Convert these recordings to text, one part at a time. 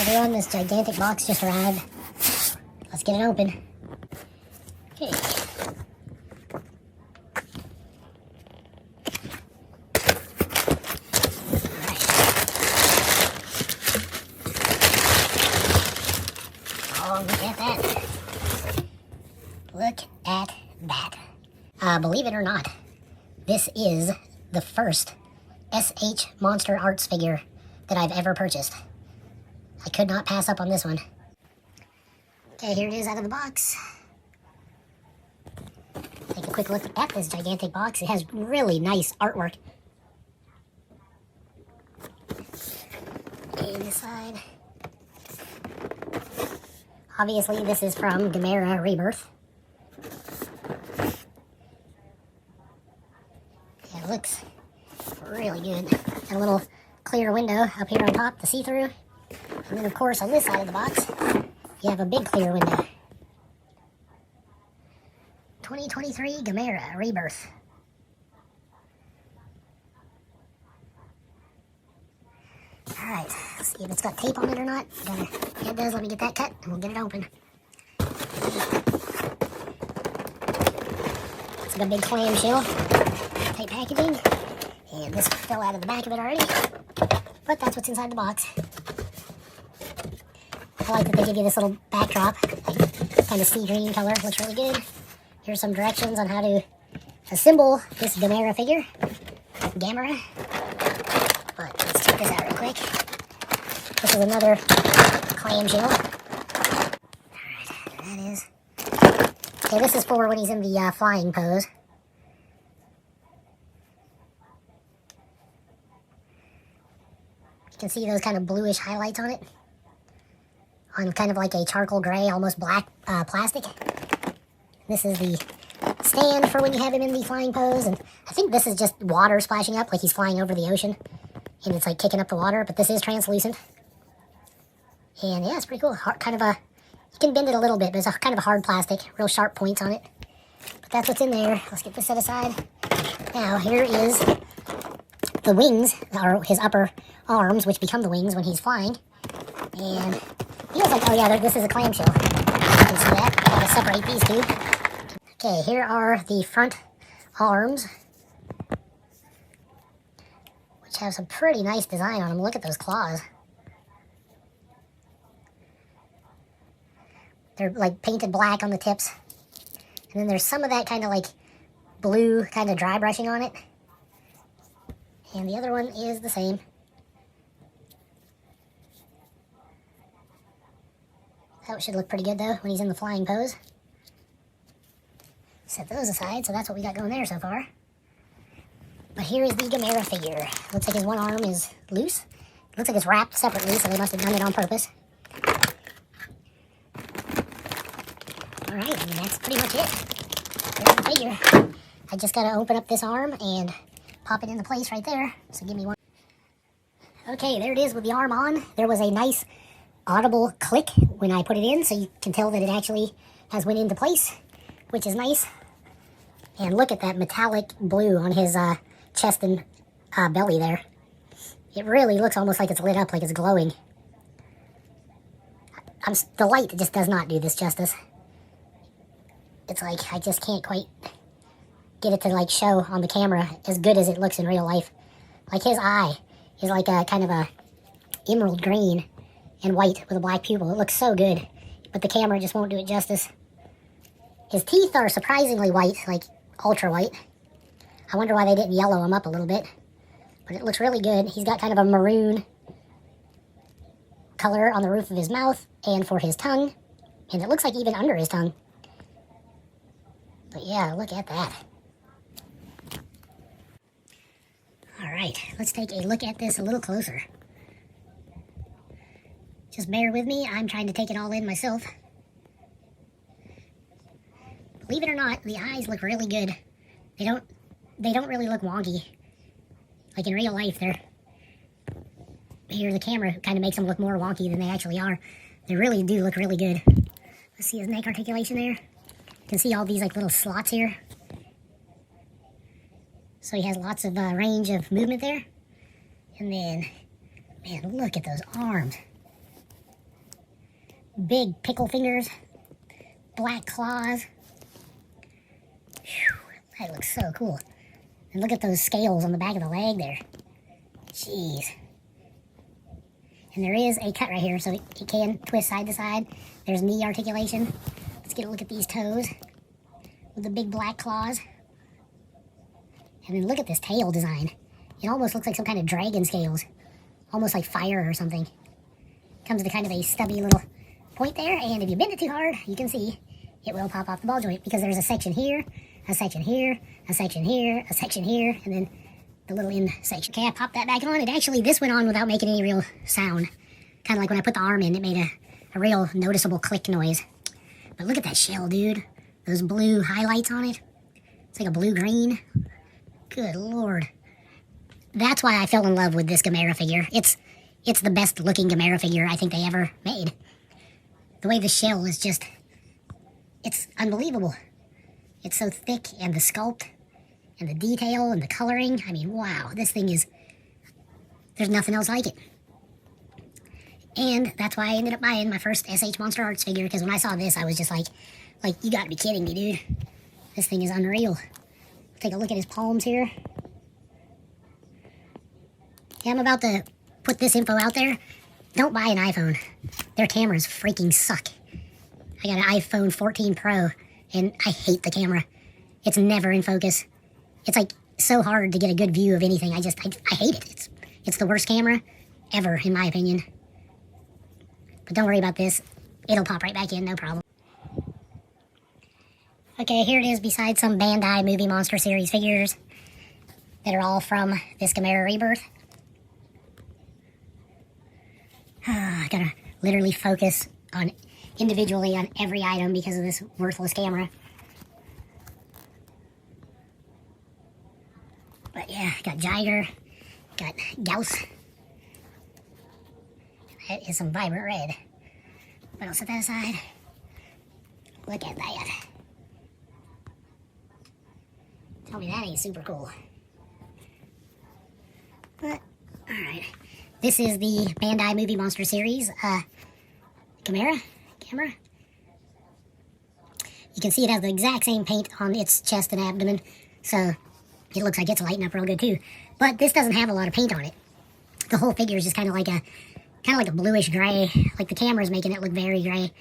everyone, this gigantic box just arrived. Let's get it open. Okay. Alright. Oh, look at that. Look at that. Believe it or not, this is the first SH Monsterarts figure that I've ever purchased. I could not pass up on this one. Okay, here it is out of the box. Take a quick look at this gigantic box. It has really nice artwork. Okay, this side. Obviously, this is from Gamera Rebirth. It looks really good. Got a little clear window up here on top to see through. And then, of course, on this side of the box, you have a big clear window. 2023 Gamera Rebirth. Alright, let's see if it's got tape on it or not. Yeah, it does. Let me get that cut, and we'll get it open. It's like a big clamshell type packaging. And this fell out of the back of it already. But that's what's inside the box. I like that they give you this little backdrop, kind of sea green color. Looks really good. Here's some directions on how to assemble this Gamera figure. Gamera. But let's check this out real quick. This is another clamshell. Alright, there that is. Okay, this is for when he's in the flying pose. You can see those kind of bluish highlights on it. On kind of like a charcoal gray, almost black plastic. This is the stand for when you have him in the flying pose, and I think this is just water splashing up, like he's flying over the ocean, and it's like kicking up the water, but this is translucent. And yeah, it's pretty cool. Kind of a, you can bend it a little bit, but it's a kind of a hard plastic, real sharp points on it. But that's what's in there. Let's get this set aside. Now, here is the wings, or his upper arms, which become the wings when he's flying. And feels like, oh yeah, this is a clamshell. You can see that. I gotta separate these two. Okay, here are the front arms, which have some pretty nice design on them. Look at those claws. They're like painted black on the tips. And then there's some of that kind of like blue kind of dry brushing on it. And the other one is the same. That should look pretty good, though, when he's in the flying pose. Set those aside, so that's what we got going there so far. But here is the Gamera figure. Looks like his one arm is loose. Looks like it's wrapped separately, so they must have done it on purpose. Alright, and that's pretty much it. There's the figure. I just gotta open up this arm and pop it into place right there. So give me one. Okay, there it is with the arm on. There was a nice audible click when I put it in, so you can tell that it actually has went into place, which is nice. And look at that metallic blue on his chest and belly there. It really looks almost like it's lit up, like it's glowing. The light just does not do this justice. It's like I just can't quite get it to like show on the camera as good as it looks in real life. Like his eye is like a kind of a emerald green and white with a black pupil. It looks so good, but the camera just won't do it justice. His teeth are surprisingly white, like ultra white. I wonder why they didn't yellow him up a little bit, but it looks really good. He's got kind of a maroon color on the roof of his mouth and for his tongue, and it looks like even under his tongue. But yeah, look at that. All right, let's take a look at this a little closer. Just bear with me, I'm trying to take it all in myself. Believe it or not, the eyes look really good. They don't really look wonky. Like in real life, here the camera kind of makes them look more wonky than they actually are. They really do look really good. Let's see his neck articulation there. You can see all these like little slots here. So he has lots of range of movement there. And then, man, look at those arms. Big pickle fingers. Black claws. Whew, that looks so cool. And look at those scales on the back of the leg there. Jeez. And there is a cut right here, so it can twist side to side. There's knee articulation. Let's get a look at these toes with the big black claws. And then look at this tail design. It almost looks like some kind of dragon scales. Almost like fire or something. Comes to kind of a stubby little point there, and if you bend it too hard, you can see it will pop off the ball joint because there's a section here, a section here, a section here, a section here, and then the little end section. Okay, I popped that back on. It actually, this went on without making any real sound. Kind of like when I put the arm in, it made a real noticeable click noise. But look at that shell, dude. Those blue highlights on it. It's like a blue-green. Good Lord. That's why I fell in love with this Gamera figure. It's the best looking Gamera figure I think they ever made. The way the shell is just, it's unbelievable. It's so thick, and the sculpt, and the detail, and the coloring. I mean, wow, this thing is, there's nothing else like it. And that's why I ended up buying my first SH Monsterarts figure, because when I saw this, I was just like, you gotta be kidding me, dude. This thing is unreal. Take a look at his palms here. Yeah, I'm about to put this info out there. Don't buy an iPhone. Their cameras freaking suck. I got an iPhone 14 Pro, and I hate the camera. It's never in focus. It's like so hard to get a good view of anything. I hate it. It's the worst camera ever, in my opinion. But don't worry about this. It'll pop right back in, no problem. Okay, here it is beside some Bandai Movie Monster Series figures that are all from this Gamera Rebirth. I gotta literally focus on individually on every item because of this worthless camera. But yeah, got Jiger, got Gauss. That is some vibrant red. But I'll set that aside. Look at that. Tell me that ain't super cool. But, alright. This is the Bandai Movie Monster Series, Gamera. You can see it has the exact same paint on its chest and abdomen, so it looks like it's lighting up real good too. But this doesn't have a lot of paint on it. The whole figure is just kind of like a bluish gray. Like the camera's making it look very gray,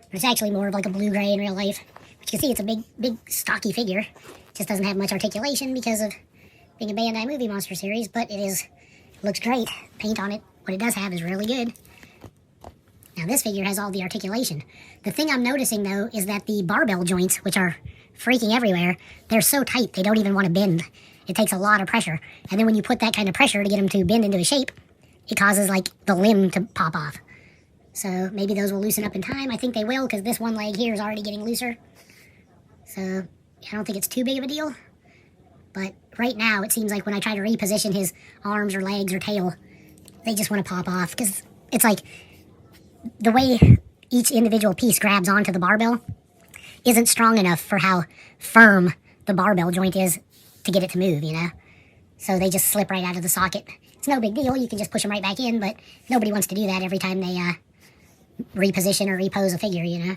but it's actually more of like a blue gray in real life. But you can see it's a big stocky figure. Just doesn't have much articulation because of being a Bandai Movie Monster Series, but it looks great. Paint on it, what it does have is really good. Now this figure has all the articulation. The thing I'm noticing though is that the barbell joints, which are freaking everywhere, they're so tight they don't even want to bend. It takes a lot of pressure. And then when you put that kind of pressure to get them to bend into a shape, it causes like the limb to pop off. So maybe those will loosen up in time. I think they will because this one leg here is already getting looser. So I don't think it's too big of a deal. But right now it seems like when I try to reposition his arms or legs or tail, they just want to pop off because it's like the way each individual piece grabs onto the barbell isn't strong enough for how firm the barbell joint is to get it to move, you know? So they just slip right out of the socket. It's no big deal. You can just push them right back in, but nobody wants to do that every time they reposition or repose a figure, you know?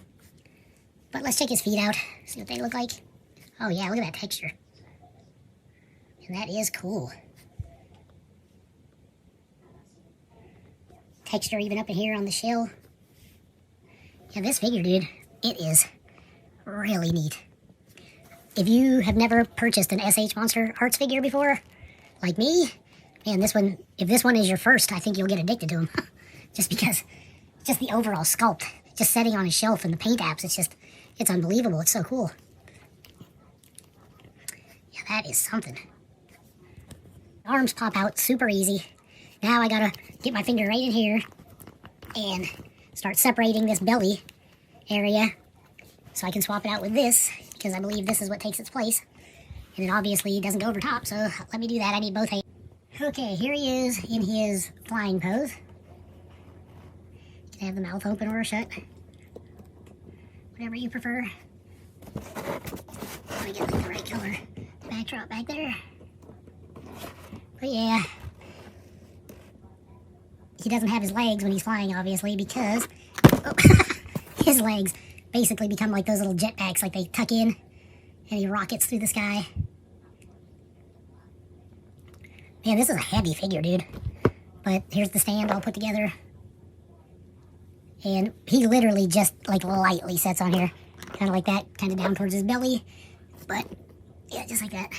But let's check his feet out, see what they look like. Oh yeah, look at that texture. And that is cool. Texture even up in here on the shell. Yeah, this figure, dude, it is really neat. If you have never purchased an SH Monsterarts figure before, like me, man, if this one is your first, I think you'll get addicted to him. Just because, just the overall sculpt, just setting on a shelf and the paint apps, it's unbelievable. It's so cool. Yeah, that is something. Arms pop out super easy. Now I gotta get my finger right in here and start separating this belly area so I can swap it out with this, because I believe this is what takes its place. And it obviously doesn't go over top, so let me do that. I need both hands. Okay, here he is in his flying pose. You can have the mouth open or shut. Whatever you prefer. Let me get the right color backdrop back there. But yeah, he doesn't have his legs when he's flying, obviously, because his legs basically become like those little jetpacks, like they tuck in and he rockets through the sky. Man, this is a heavy figure, dude. But here's the stand all put together. And he literally just like lightly sets on here. Kind of like that, kind of down towards his belly. But yeah, just like that.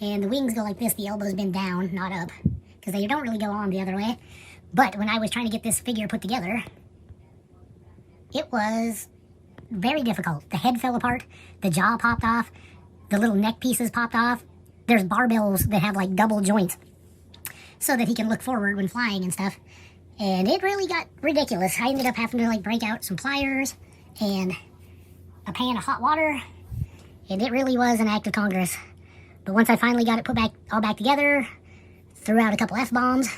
And the wings go like this, the elbows bend down, not up. Because they don't really go on the other way. But when I was trying to get this figure put together, it was very difficult. The head fell apart, the jaw popped off, the little neck pieces popped off. There's barbells that have like double joints so that he can look forward when flying and stuff. And it really got ridiculous. I ended up having to like break out some pliers and a pan of hot water. And it really was an act of Congress. But once I finally got it put back all back together, threw out a couple F-bombs,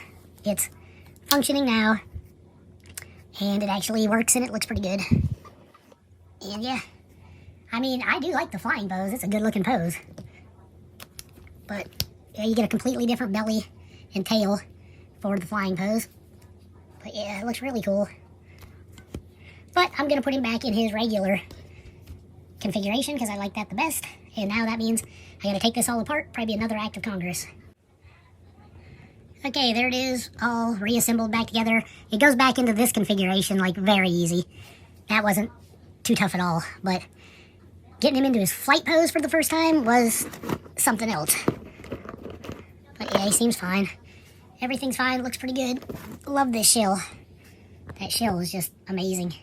it's functioning now. And it actually works and it looks pretty good. And yeah, I mean, I do like the flying pose. It's a good looking pose. But yeah, you get a completely different belly and tail for the flying pose. But yeah, it looks really cool. But I'm going to put him back in his regular configuration because I like that the best. And now that means I got to take this all apart. Probably another act of Congress. Okay, there it is, all reassembled back together. It goes back into this configuration like very easy. That wasn't too tough at all. But getting him into his flight pose for the first time was something else. But yeah, he seems fine. Everything's fine, looks pretty good. Love this shell. That shell is just amazing.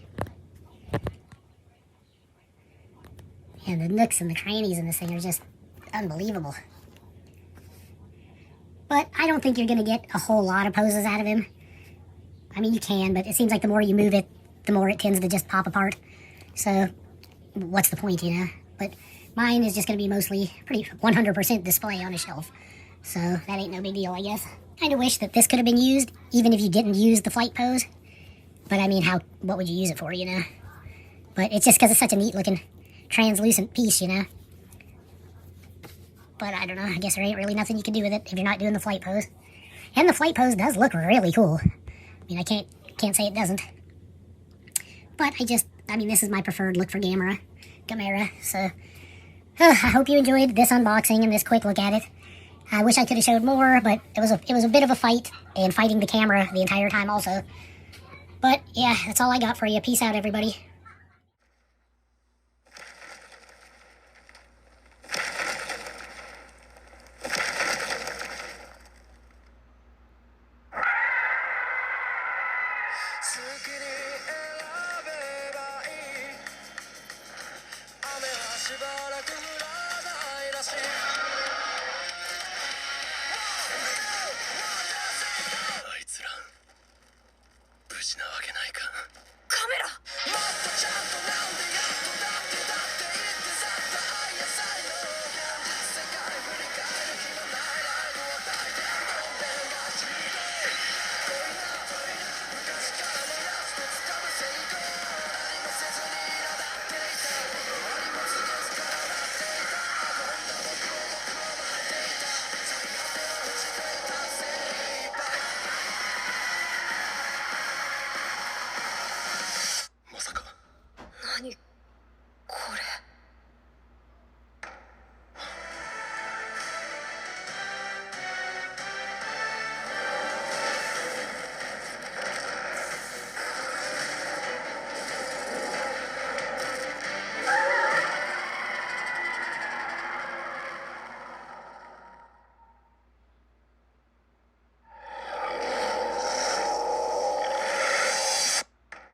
And the nooks and the crannies in this thing are just unbelievable. But I don't think you're going to get a whole lot of poses out of him. I mean, you can, but it seems like the more you move it, the more it tends to just pop apart. So, what's the point, you know? But mine is just going to be mostly pretty 100% display on a shelf. So, that ain't no big deal, I guess. Kind of wish that this could have been used, even if you didn't use the flight pose. But I mean, what would you use it for, you know? But it's just because it's such a neat looking translucent piece, you know? But I don't know, I guess there ain't really nothing you can do with it if you're not doing the flight pose. And the flight pose does look really cool. I mean, I can't say it doesn't. But I mean, this is my preferred look for Gamera. So, I hope you enjoyed this unboxing and this quick look at it. I wish I could have showed more, but it was a bit of a fight, and fighting the camera the entire time also. But yeah, that's all I got for you. Peace out, everybody. Gamera!